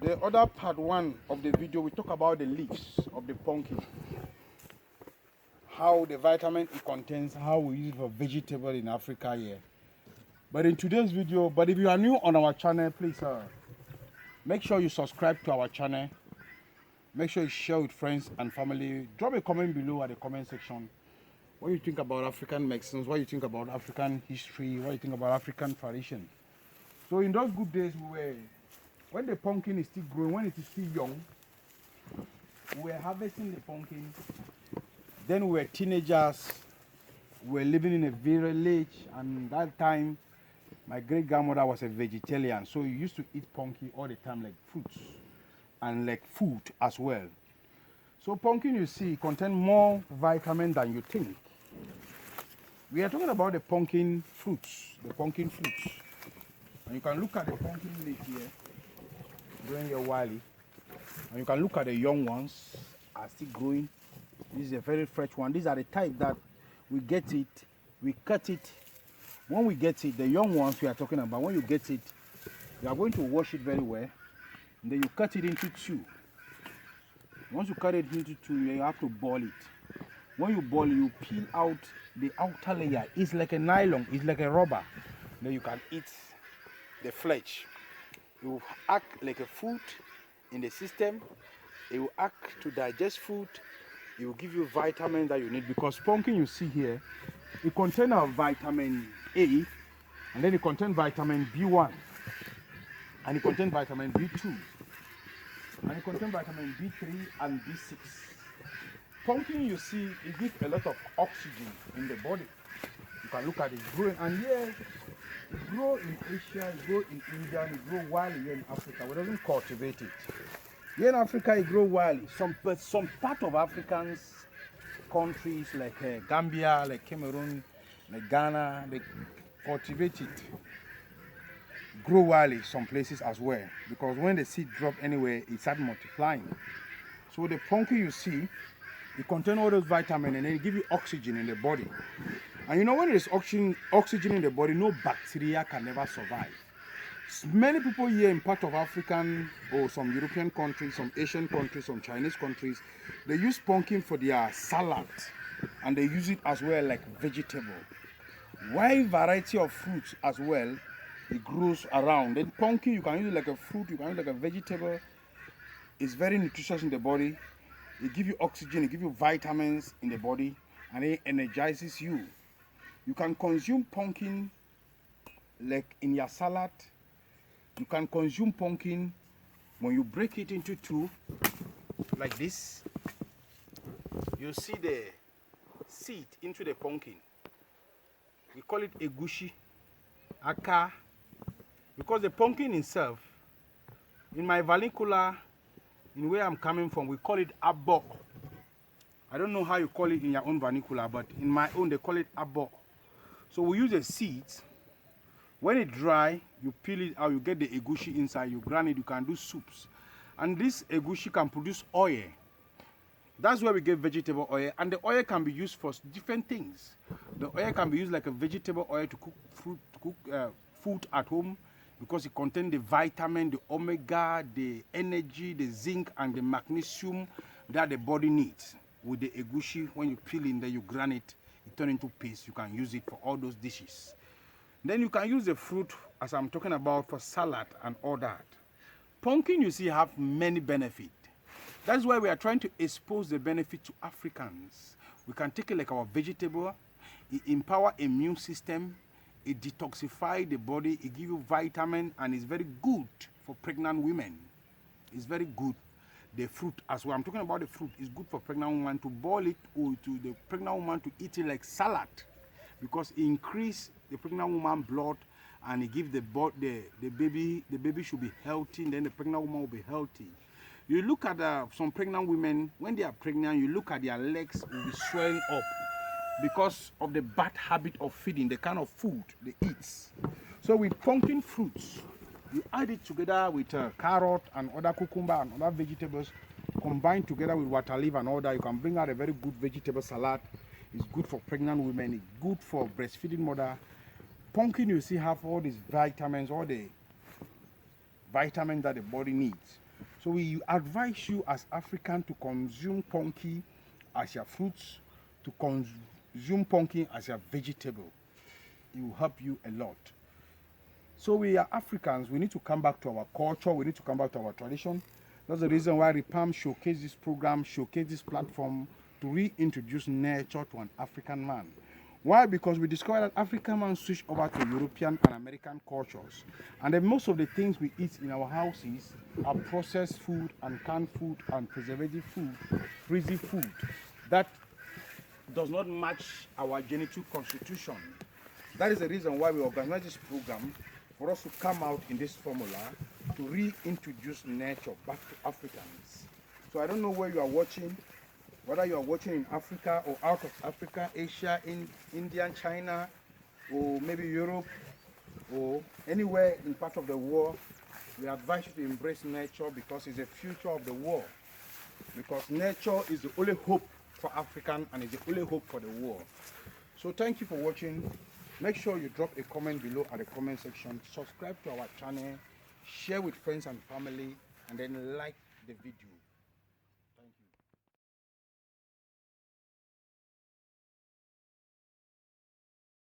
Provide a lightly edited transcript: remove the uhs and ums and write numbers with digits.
The other part one of the video, we talk about the leaves of the pumpkin, how the vitamin it contains, how we use it for vegetable in Africa here. But in today's video, but if you are new on our channel, please make sure you subscribe to our channel. Make sure you share with friends and family. Drop a comment below at the comment section. What you think about African medicines, what you think about African history, what you think about African tradition. So in those good days, when the pumpkin is still growing, when it is still young, we were harvesting the pumpkin. Then we were teenagers. We were living in a village, and that time, my great-grandmother was a vegetarian, so we used to eat pumpkin all the time, like fruits and like food as well. So pumpkin, you see, contain more vitamin than you think. We are talking about the pumpkin fruits, And you can look at the pumpkin leaf here, growing here wily. And you can look at the young ones are still growing. This is a very fresh one. These are the type that we get it, we cut it. When we get it, the young ones we are talking about, when you get it, you are going to wash it very well. And then you cut it into two. Once you cut it into two, you have to boil it. When you boil it, you peel out the outer layer. It's like a nylon, it's like a rubber. Then you can eat the flesh. It will act like a food in the system. It will act to digest food. It will give you vitamins that you need, because pumpkin you see here, it contains vitamin A, and then it contains vitamin B1, and it contains vitamin B2, and it contains vitamin B3 and B6. Pumpkin you see, it gives a lot of oxygen in the body. You can look at it growing, and here it grows in Asia, it grows in India, and it grows wild here in Africa. We don't cultivate it. Here in Africa, it grows wildly. Some part of African countries like Gambia, like Cameroon, like Ghana, they cultivate it. Grow wildly some places as well. Because when the seed drop anywhere, it starts multiplying. So the pumpkin you see, it contains all those vitamins, and then it gives you oxygen in the body. And you know, when there's oxygen in the body, no bacteria can never survive. Many people here in part of African or some European countries, some Asian countries, some Chinese countries, they use pumpkin for their salad, and they use it as well like vegetable. Wide variety of fruits as well, it grows around. Then pumpkin, you can use it like a fruit, you can use it like a vegetable. It's very nutritious in the body. It gives you oxygen, it gives you vitamins in the body, and it energizes you. You can consume pumpkin like in your salad. You can consume pumpkin when you break it into two, like this. You see the seed into the pumpkin. We call it egusi, aka, because the pumpkin itself, in my vernacular, in where I'm coming from, we call it abo. I don't know how you call it in your own vernacular, but in my own, they call it abo. So we use the seeds. When it dry, you peel it out, you get the egusi inside, you grind it, you can do soups. And this egusi can produce oil. That's where we get vegetable oil, and the oil can be used for different things. The oil can be used like a vegetable oil to cook food at home, because it contains the vitamin, the omega, the energy, the zinc, and the magnesium that the body needs. With the egusi, when you peel in there, you grind it, it turns into paste. You can use it for all those dishes. Then you can use the fruit, as I'm talking about, for salad and all that. Pumpkin, you see, have many benefits. That's why we are trying to expose the benefit to Africans. We can take it like our vegetable. It empower immune system. It detoxify the body. It give you vitamin, and it's very good for pregnant women. It's very good. The fruit as well. I'm talking about the fruit. It's good for pregnant women to boil it, or to the pregnant woman to eat it like salad, because it increase the pregnant woman blood, and it gives the baby should be healthy, and then the pregnant woman will be healthy. You look at some pregnant women, when they are pregnant, you look at their legs will be swelling up because of the bad habit of feeding, the kind of food they eat. So with pumpkin fruits, you add it together with carrot and other cucumber and other vegetables, combined together with water leaf and all that, you can bring out a very good vegetable salad. It's good for pregnant women, it's good for breastfeeding mother. Pumpkin, you see, have all these vitamins, all the vitamins that the body needs. So we advise you as African to consume pumpkin as your fruits, to consume pumpkin as your vegetable. It will help you a lot. So we are Africans, we need to come back to our culture, we need to come back to our tradition. That's the reason why Repam showcase this program, showcase this platform to reintroduce nature to an African man. Why? Because we discovered that African man switched over to European and American cultures. And then most of the things we eat in our houses are processed food and canned food and preservative food, frizzy food. That does not match our genetic constitution. That is the reason why we organize this program, for us to come out in this formula to reintroduce nature back to Africans. So I don't know where you are watching, whether you are watching in Africa or out of Africa, Asia, India, China, or maybe Europe, or anywhere in part of the world. We advise you to embrace nature because it's the future of the world. Because nature is the only hope for African and is the only hope for the world. So thank you for watching. Make sure you drop a comment below at the comment section. Subscribe to our channel, share with friends and family, and then like the video.